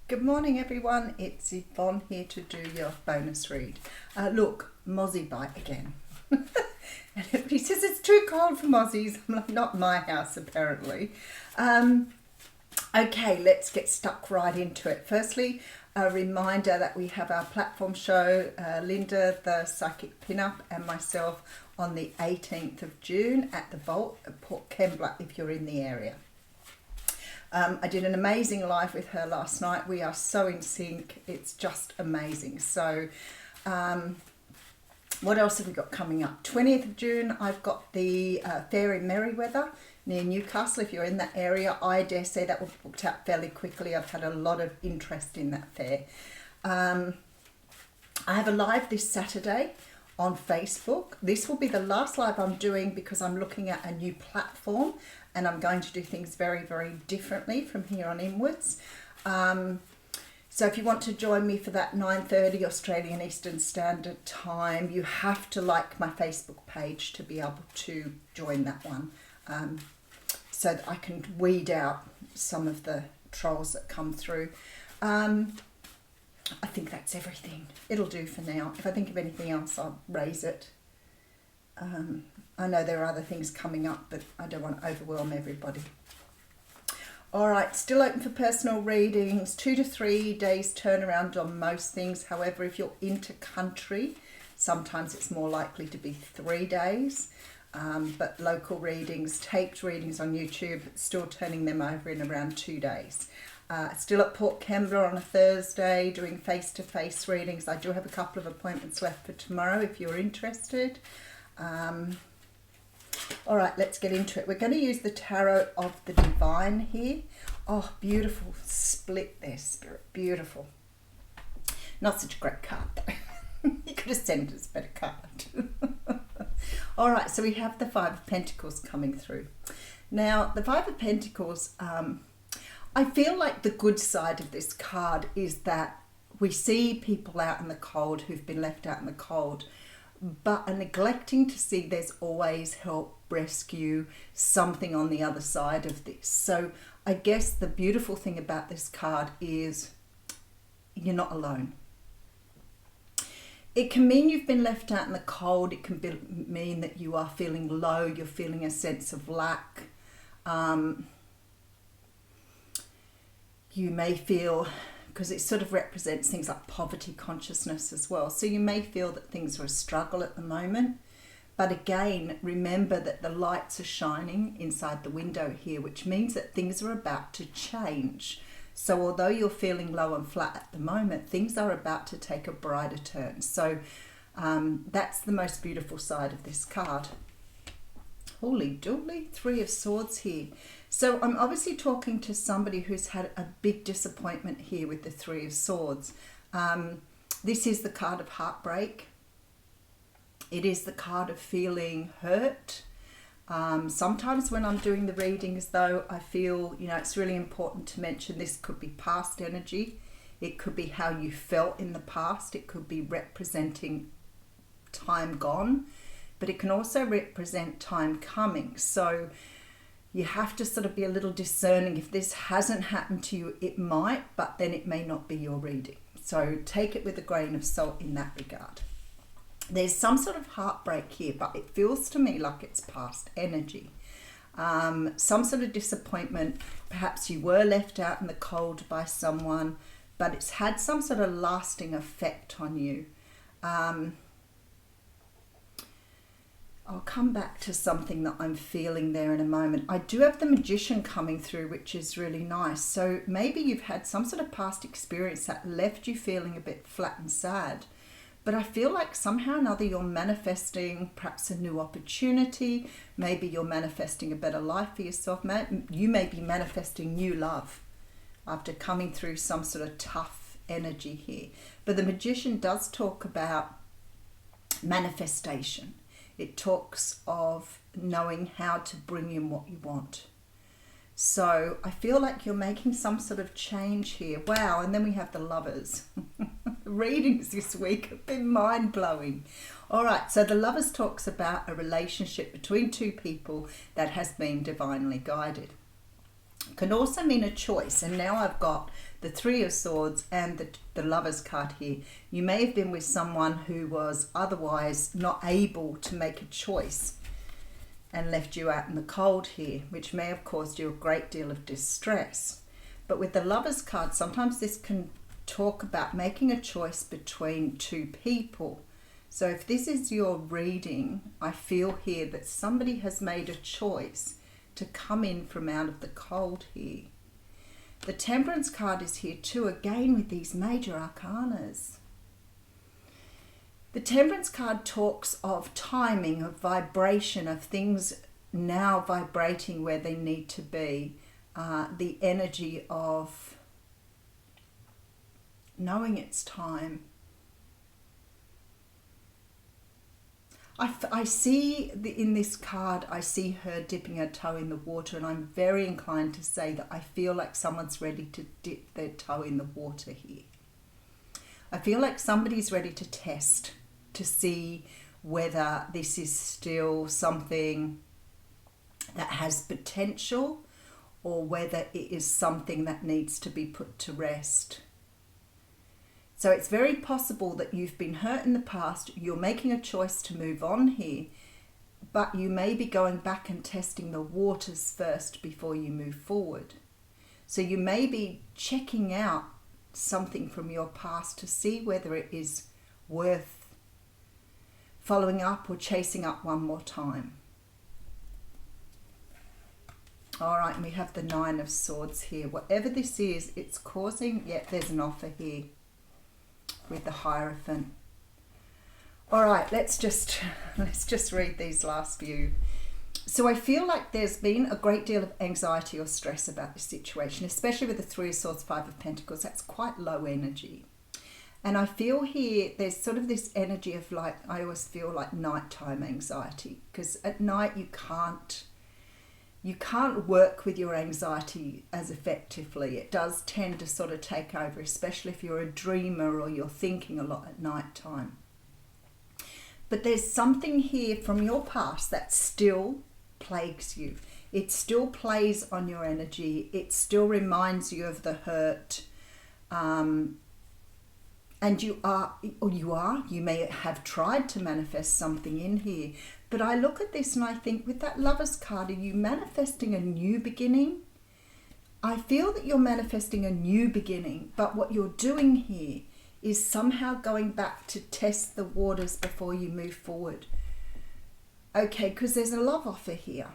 Good morning everyone, it's Yvonne here to do your bonus read. Look, mozzie bite again. And everybody says it's too cold for mozzies. I'm like, not my house apparently. Okay, let's get stuck right into it. Firstly, a reminder that we have our platform show, Linda the Psychic Pinup and myself on the 18th of June at the Vault at Port Kembla if you're in the area. I did an amazing live with her last night. We are so in sync. It's just amazing. So what else have we got coming up? 20th of June, I've got the fair in Merewether near Newcastle. If you're in that area, I dare say that will be booked out fairly quickly. I've had a lot of interest in that fair. I have a live this Saturday on Facebook. This will be the last live I'm doing because I'm looking at a new platform and I'm going to do things very, very differently from here on inwards. So if you want to join me for that 9:30 Australian Eastern Standard Time, you have to like my Facebook page to be able to join that one, so that I can weed out some of the trolls that come through. I think that's everything. It'll do for now. If I think of anything else, I'll raise it. I know there are other things coming up, but I don't want to overwhelm everybody. All right, still open for personal readings. 2 to 3 days turnaround on most things. However, if you're inter-country, sometimes it's more likely to be 3 days. But local readings, taped readings on YouTube, still turning them over in around 2 days. Still at Port Kembla on a Thursday, doing face-to-face readings. I do have a couple of appointments left for tomorrow if you're interested. All right, let's get into it. We're going to use the Tarot of the Divine here. Oh, beautiful split there, Spirit. Beautiful. Not such a great card, though. You could have sent us a better card. All right, so we have the Five of Pentacles coming through. Now, the Five of Pentacles, I feel like the good side of this card is that we see people out in the cold who've been left out in the cold, but are neglecting to see there's always help, rescue, something on the other side of this. So I guess the beautiful thing about this card is you're not alone. It can mean you've been left out in the cold. It can mean that you are feeling low, you're feeling a sense of lack. You may feel, because it sort of represents things like poverty consciousness as well. So you may feel that things are a struggle at the moment. But again, remember that the lights are shining inside the window here, which means that things are about to change. So although you're feeling low and flat at the moment, things are about to take a brighter turn. So that's the most beautiful side of this card. Holy dooly, Three of Swords here. So I'm obviously talking to somebody who's had a big disappointment here with the Three of Swords. This is the card of heartbreak. It is the card of feeling hurt. Sometimes when I'm doing the readings though, I feel, it's really important to mention this could be past energy. It could be how you felt in the past. It could be representing time gone, but it can also represent time coming. So you have to sort of be a little discerning. If this hasn't happened to you, it might, but then it may not be your reading. So take it with a grain of salt in that regard. There's some sort of heartbreak here, but it feels to me like it's past energy. Some sort of disappointment. Perhaps you were left out in the cold by someone, but it's had some sort of lasting effect on you. I'll come back to something that I'm feeling there in a moment. I do have the Magician coming through, which is really nice. So maybe you've had some sort of past experience that left you feeling a bit flat and sad. But I feel like somehow or another you're manifesting perhaps a new opportunity. Maybe you're manifesting a better life for yourself. You may be manifesting new love after coming through some sort of tough energy here. But the Magician does talk about manifestation. It talks of knowing how to bring in what you want. So I feel like you're making some sort of change here. Wow, and then we have the Lovers. The readings this week have been mind-blowing. All right, so the Lovers talks about a relationship between two people that has been divinely guided. Can also mean a choice. And now I've got the Three of Swords and the Lovers card here. You may have been with someone who was otherwise not able to make a choice and left you out in the cold here, which may have caused you a great deal of distress. But with the Lovers card, sometimes this can talk about making a choice between two people. So if this is your reading, I feel here that somebody has made a choice to come in from out of the cold here. The Temperance card is here too, again with these major arcanas. The Temperance card talks of timing, of vibration, of things now vibrating where they need to be. The energy of knowing it's time. I see in this card, I see her dipping her toe in the water, and I'm very inclined to say that I feel like someone's ready to dip their toe in the water here. I feel like somebody's ready to test, to see whether this is still something that has potential or whether it is something that needs to be put to rest. So it's very possible that you've been hurt in the past, you're making a choice to move on here, but you may be going back and testing the waters first before you move forward. So you may be checking out something from your past to see whether it is worth following up or chasing up one more time. All right, and we have the Nine of Swords here. Whatever this is, it's causing, there's an offer here with the Hierophant. All right, let's just read these last few. So I feel like there's been a great deal of anxiety or stress about this situation, especially with the Three of Swords, Five of Pentacles. That's quite low energy. And I feel here there's sort of this energy of like, I always feel like nighttime anxiety, because at night you can't work with your anxiety as effectively. It does tend to sort of take over, especially if you're a dreamer or you're thinking a lot at night time. But there's something here from your past that still plagues you. It still plays on your energy. It still reminds you of the hurt. And you may have tried to manifest something in here. But I look at this and I think, with that Lovers card, are you manifesting a new beginning? I feel that you're manifesting a new beginning, but what you're doing here is somehow going back to test the waters before you move forward. Okay, because there's a love offer here.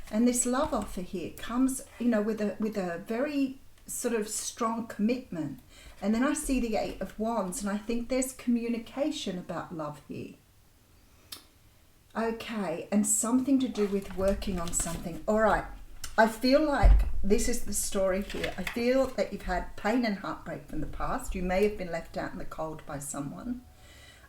And this love offer here comes, with a very sort of strong commitment. And then I see the Eight of Wands, and I think there's communication about love here. Okay, and something to do with working on something. All right, I feel like this is the story here. I feel that you've had pain and heartbreak from the past. You may have been left out in the cold by someone.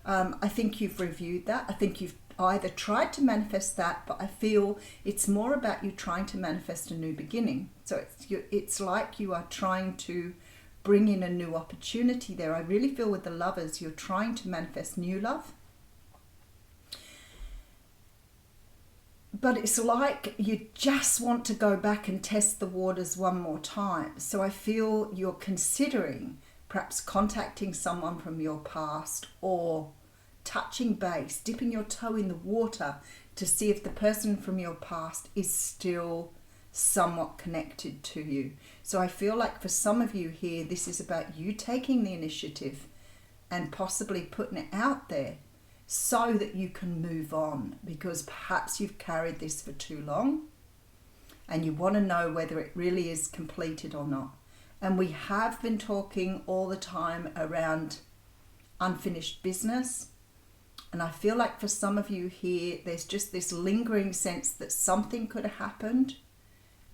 I think you've reviewed that. I think you've either tried to manifest that, but I feel it's more about you trying to manifest a new beginning. So it's like you are trying to bring in a new opportunity there. I really feel with the Lovers, you're trying to manifest new love. But it's like you just want to go back and test the waters one more time. So I feel you're considering perhaps contacting someone from your past or touching base, dipping your toe in the water to see if the person from your past is still somewhat connected to you. So I feel like for some of you here, this is about you taking the initiative and possibly putting it out there so that you can move on, because perhaps you've carried this for too long and you want to know whether it really is completed or not. And we have been talking all the time around unfinished business. And I feel like for some of you here, there's just this lingering sense that something could have happened,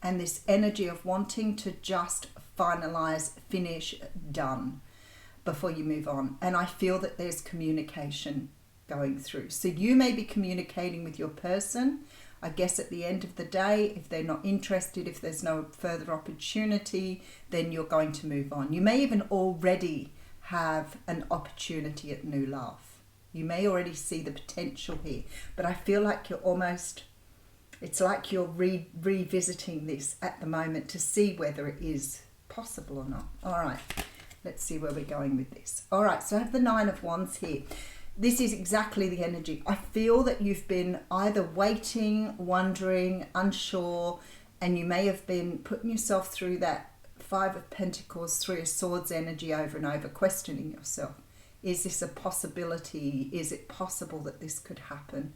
and this energy of wanting to just finalize, finish, done before you move on. And I feel that there's communication going through. So you may be communicating with your person. I guess at the end of the day, if they're not interested, if there's no further opportunity, then you're going to move on. You may even already have an opportunity at new love. You may already see the potential here, but I feel like you're almost It's like you're revisiting this at the moment to see whether it is possible or not. All right, let's see where we're going with this. All right, so I have the Nine of Wands here. This is exactly the energy. I feel that you've been either waiting, wondering, unsure, and you may have been putting yourself through that Five of Pentacles, Three of Swords energy over and over, questioning yourself. Is this a possibility? Is it possible that this could happen?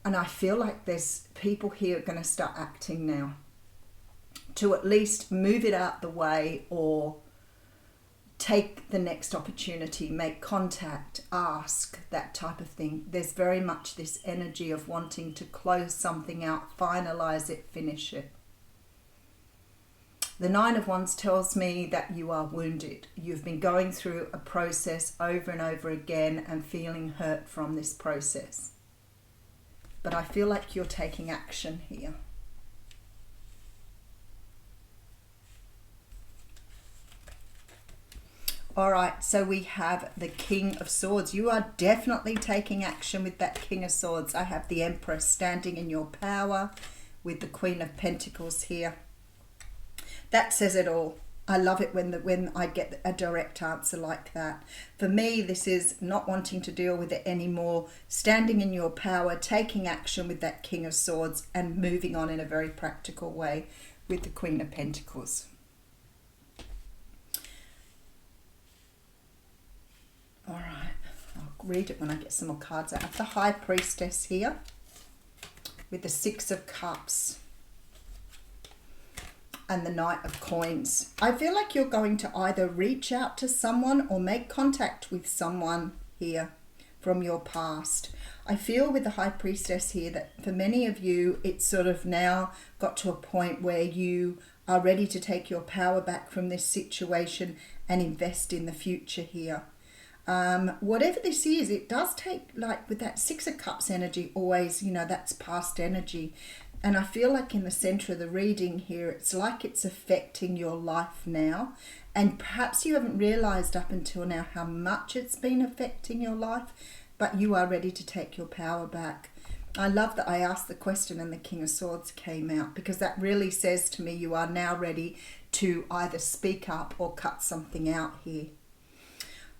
And I feel like there's people here going to start acting now to at least move it out the way or take the next opportunity, make contact, ask, that type of thing. There's very much this energy of wanting to close something out, finalize it, finish it. The Nine of Wands tells me that you are wounded. You've been going through a process over and over again and feeling hurt from this process. But I feel like you're taking action here. All right, so we have the King of Swords. You are definitely taking action with that King of Swords. I have the Emperor standing in your power with the Queen of Pentacles here. That says it all. I love it when I get a direct answer like that. For me, this is not wanting to deal with it anymore, standing in your power, taking action with that King of Swords and moving on in a very practical way with the Queen of Pentacles. All right, I'll read it when I get some more cards. I have the High Priestess here with the Six of Cups and the Knight of Coins. I feel like you're going to either reach out to someone or make contact with someone here from your past. I feel with the High Priestess here that for many of you, it's sort of now got to a point where you are ready to take your power back from this situation and invest in the future here. Whatever this is, it does take, like with that Six of Cups energy, always, you know, that's past energy. And I feel like in the center of the reading here, it's like it's affecting your life now. And perhaps you haven't realized up until now how much it's been affecting your life, but you are ready to take your power back. I love that I asked the question and the King of Swords came out, because that really says to me you are now ready to either speak up or cut something out here.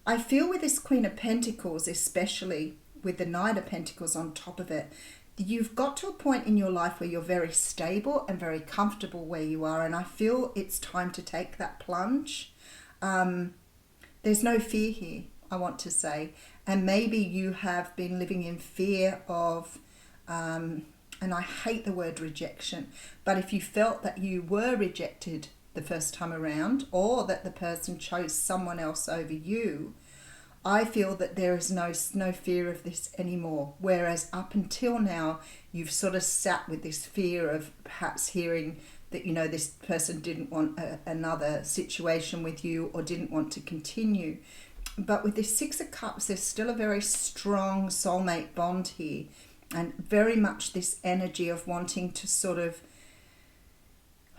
I feel with this Queen of Pentacles, especially with the Knight of Pentacles on top of it, you've got to a point in your life where you're very stable and very comfortable where you are, and I feel it's time to take that plunge. There's no fear here, I want to say, and maybe you have been living in fear of, and I hate the word rejection, but if you felt that you were rejected the first time around, or that the person chose someone else over you, I feel that there is no fear of this anymore. Whereas up until now, you've sort of sat with this fear of perhaps hearing that, you know, this person didn't want another situation with you or didn't want to continue. But with this Six of Cups, there's still a very strong soulmate bond here, and very much this energy of wanting to sort of,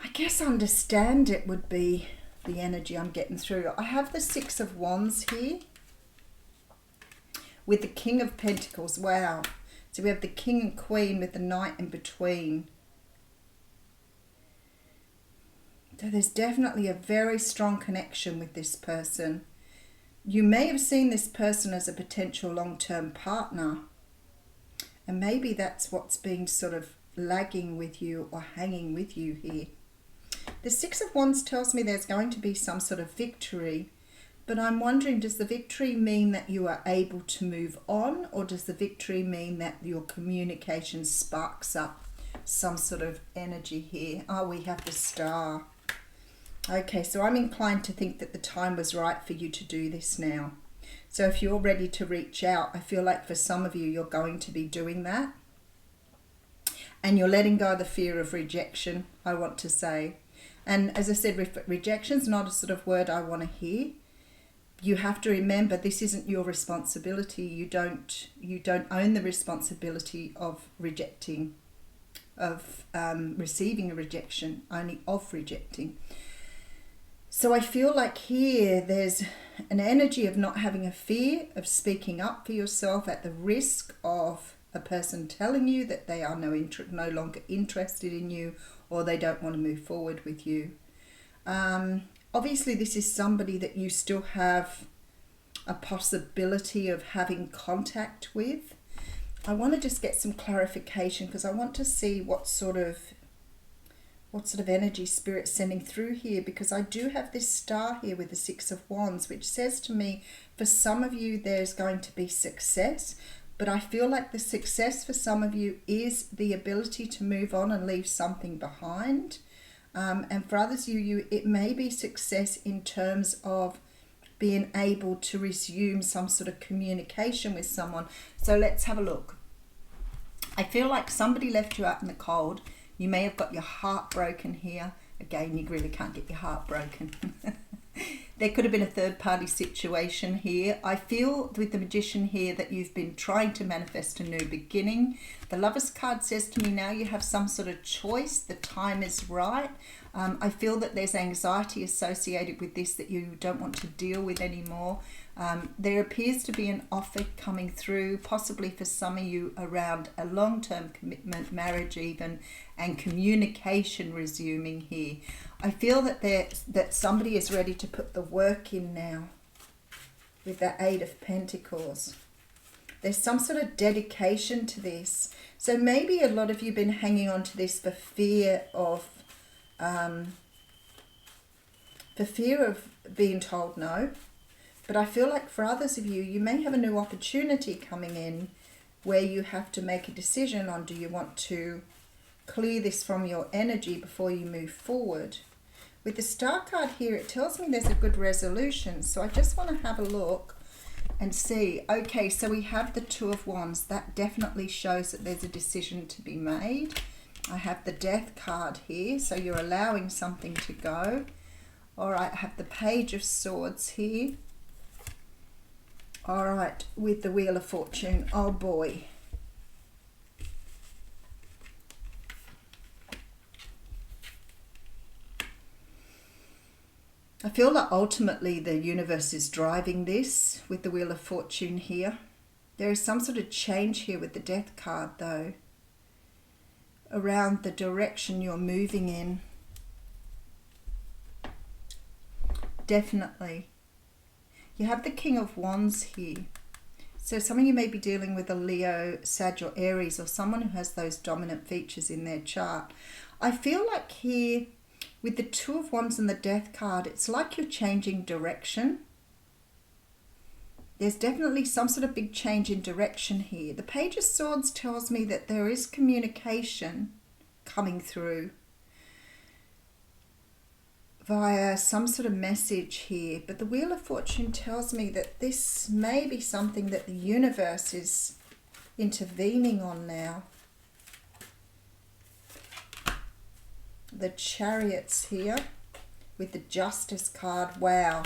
I guess, understand it would be the energy I'm getting through. I have the Six of Wands here with the King of Pentacles. Wow. So we have the King and Queen with the Knight in between. So there's definitely a very strong connection with this person. You may have seen this person as a potential long-term partner, and maybe that's what's been sort of lagging with you or hanging with you here. The Six of Wands tells me there's going to be some sort of victory, but I'm wondering, does the victory mean that you are able to move on, or does the victory mean that your communication sparks up some sort of energy here? Oh, we have the Star. Okay, so I'm inclined to think that the time was right for you to do this now. So if you're ready to reach out, I feel like for some of you, you're going to be doing that. And you're letting go of the fear of rejection, I want to say. And as I said, rejection's not a sort of word I want to hear. You have to remember this isn't your responsibility. You don't own the responsibility of rejecting, of receiving a rejection, only of rejecting. So I feel like here there's an energy of not having a fear of speaking up for yourself at the risk of a person telling you that they are no longer interested in you, or they don't want to move forward with you. Obviously, this is somebody that you still have a possibility of having contact with. I want to just get some clarification because I want to see what sort of energy Spirit's sending through here, because I do have this star here with the Six of Wands, which says to me, for some of you there's going to be success, but I feel like the success for some of you is the ability to move on and leave something behind. And for others of you, it may be success in terms of being able to resume some sort of communication with someone. So let's have a look. I feel like somebody left you out in the cold. You may have got your heart broken here. Again, you really can't get your heart broken. There could have been a third party situation here. I feel with the Magician here that you've been trying to manifest a new beginning. The Lovers card says to me now you have some sort of choice. The time is right. I feel that there's anxiety associated with this that you don't want to deal with anymore. There appears to be an offer coming through, possibly for some of you around a long-term commitment, marriage even, and communication resuming here. I feel that somebody is ready to put the work in now with the Eight of Pentacles. There's some sort of dedication to this. So maybe a lot of you have been hanging on to this for fear of being told no. But I feel like for others of you, you may have a new opportunity coming in where you have to make a decision on, do you want to clear this from your energy before you move forward? With the Star card here, it tells me there's a good resolution. So I just want to have a look and see. Okay, so we have the Two of Wands. That definitely shows that there's a decision to be made. I have the Death card here, so you're allowing something to go. All right, I have the Page of Swords here. All right, with the Wheel of Fortune. Oh boy. I feel that ultimately the universe is driving this with the Wheel of Fortune here. There is some sort of change here with the Death card though, around the direction you're moving in. Definitely. You have the King of Wands here. So some of you may be dealing with a Leo, Sag or Aries, or someone who has those dominant features in their chart. I feel like here with the Two of Wands and the Death card, it's like you're changing direction. There's definitely some sort of big change in direction here. The Page of Swords tells me that there is communication coming through via some sort of message here. But the Wheel of Fortune tells me that this may be something that the universe is intervening on now. The Chariots here with the Justice card. Wow.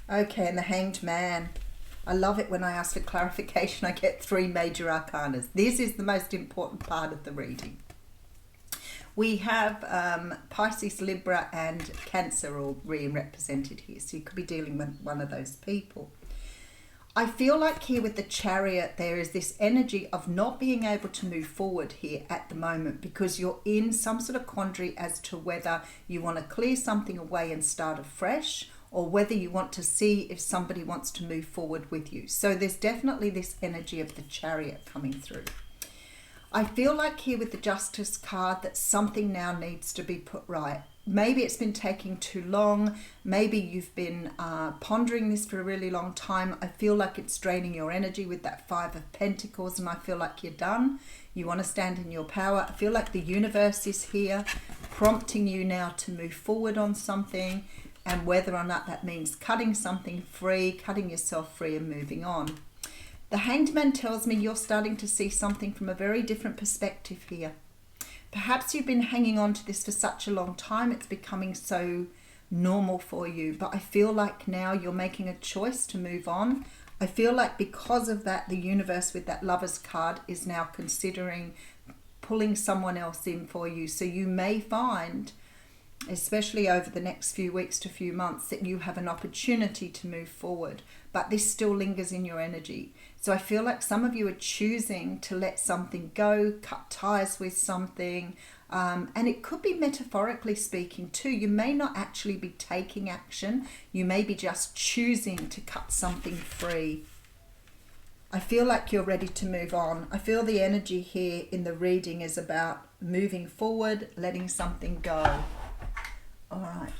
Okay, and the Hanged Man. I love it when I ask for clarification. I get 3 major arcanas. This is the most important part of the reading. We have Pisces, Libra and Cancer all represented here. So you could be dealing with one of those people. I feel like here with the Chariot, there is this energy of not being able to move forward here at the moment because you're in some sort of quandary as to whether you want to clear something away and start afresh, or whether you want to see if somebody wants to move forward with you. So there's definitely this energy of the Chariot coming through. I feel like here with the Justice card that something now needs to be put right. Maybe it's been taking too long. Maybe you've been pondering this for a really long time. I feel like it's draining your energy with that Five of Pentacles, and I feel like you're done. You want to stand in your power. I feel like the universe is here prompting you now to move forward on something, and whether or not that means cutting something free, cutting yourself free and moving on. The Hanged Man tells me you're starting to see something from a very different perspective here. Perhaps you've been hanging on to this for such a long time, it's becoming so normal for you. But I feel like now you're making a choice to move on. I feel like because of that, the universe with that Lovers card is now considering pulling someone else in for you. So you may find especially over the next few weeks to few months, that you have an opportunity to move forward, but this still lingers in your energy. So I feel like some of you are choosing to let something go, cut ties with something, and it could be metaphorically speaking too. You may not actually be taking action, you may be just choosing to cut something free. I feel like you're ready to move on. I feel the energy here in the reading is about moving forward, letting something go. All right.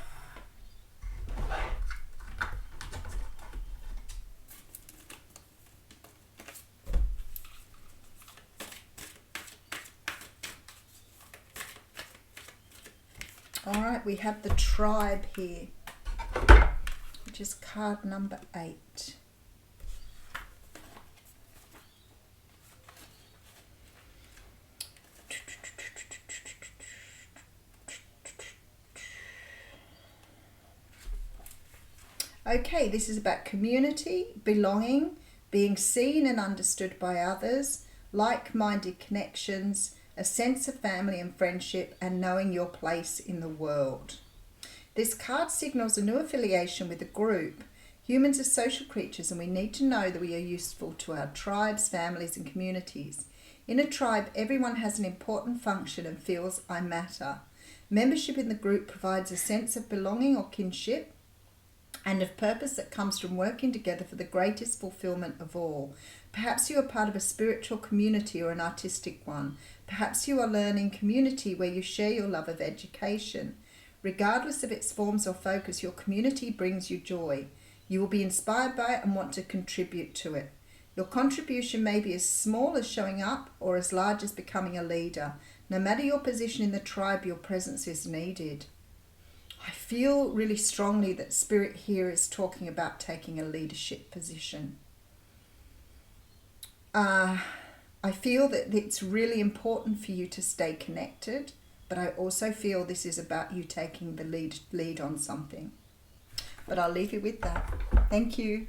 All right, we have the tribe here, which is card number 8. Okay, this is about community, belonging, being seen and understood by others, like-minded connections, a sense of family and friendship, and knowing your place in the world. This card signals a new affiliation with a group. Humans are social creatures, and we need to know that we are useful to our tribes, families, and communities. In a tribe, everyone has an important function and feels I matter. Membership in the group provides a sense of belonging or kinship, and of purpose that comes from working together for the greatest fulfillment of all. Perhaps you are part of a spiritual community or an artistic one. Perhaps you are learning community where you share your love of education. Regardless of its forms or focus, your community brings you joy. You will be inspired by it and want to contribute to it. Your contribution may be as small as showing up or as large as becoming a leader. No matter your position in the tribe, your presence is needed. I feel really strongly that Spirit here is talking about taking a leadership position. I feel that it's really important for you to stay connected, but I also feel this is about you taking the lead on something. But I'll leave you with that. Thank you.